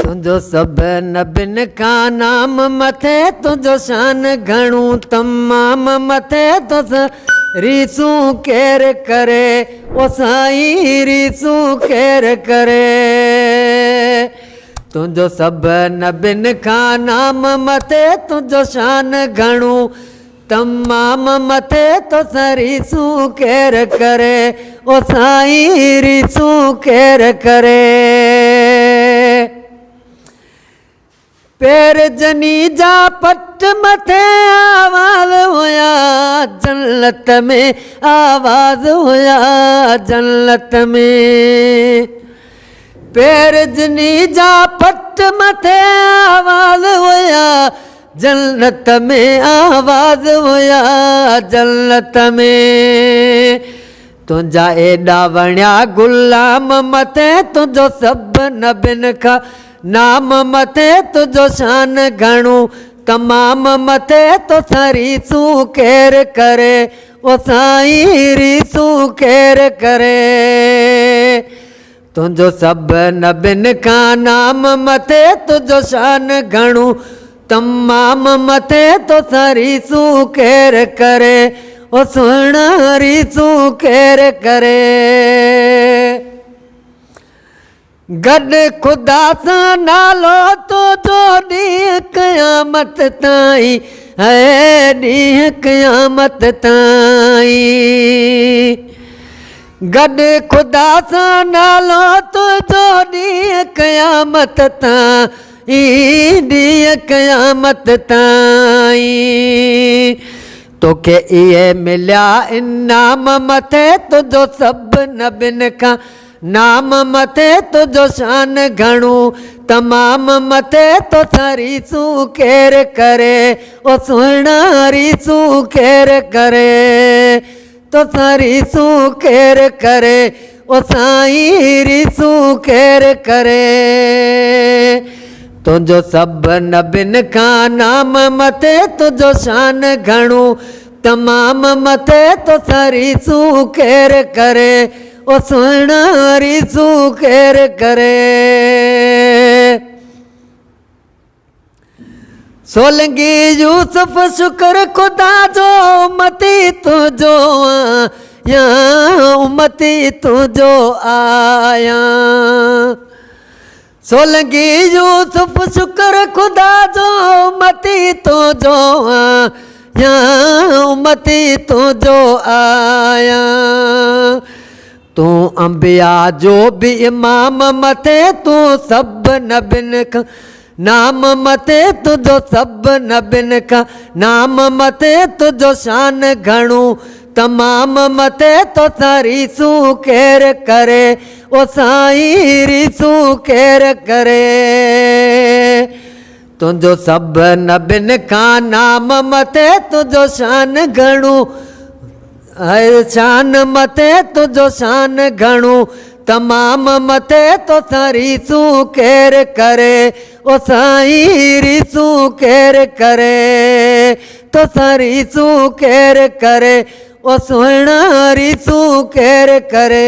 तुझो सब नबिन का नाम मथे तुझो शान घणू तमाम मथे तो रीसू केर करे ओ साईं रीसू केर करे। तुझो सब नबिन का नाम मथे तुझो शान घणू तमाम मथे तो रीसू केर करे ओ साईं रीसू केर करे। पैर जनी जा पट मथे आवाज हुया जन्नत में आवाज हुया जन्नत में। पैर जनी जा पट मथे आवाज हुया जन्नत में आवाज हुया जन्नत में। तुझा एडा वणिया गुलाम मथे तुझो सब नबिन का नाम मथे तुझो शान घणू तमाम मथे तो रीसू केर करे ओ साईं रीसू केर करे। तुझो सब नबिन का नाम मथे तुझो शान घणू तमाम मथे तो रीसू केर करे ओ सुहिणा रीसू केर करे। गड खुदा सा नालो तुझो ॾींहुं क़यामत ताईं है ॾींहुं क़यामत ताईं। गड खुदा सा नालो तुझो ॾींहुं क़यामत ताईं ॾींहुं क़यामत ताईं। तोखे इहे मिलिया इनाम मथे तुझो सब नबिन का नाम मथे तुझो शान घणू तमाम मथे तो रीसू केर करे ओ सुहिणा रीसू केर करे तो रीसू केर करे ओ साईं रीसू केर करे। तुझो सब नबिन का नाम मथे तुझो शान घणू तमाम मथे तो रीसू केर करे ओ सुहिणा रीसू केर करे। सोलंगी यूसुफ शुक्र खुदा जो उम्मती तुझो आया उम्मती तुझो आया। सोलंगी यूसुफ शुक्र खुदा जो उम्मती तुझो आया उम्मती तुझो आया। तू अंबिया जो भी इमाम मथे तू सब नबिन का नाम मथे तुझो सब नबिन का नाम मथे तुझो शान घणू तमाम मथे तो रीसू केर करे ओ साईं रीसू केर करे। तुझो सब नबिन का नाम मथे तुझो शान घणू शान मथे तुझो शान घणू तमाम मथे तो रीसू केर करे ओ साईं रीसू केर करे तो रीसू केर करे ओ सुहिणा रीसू केर करे।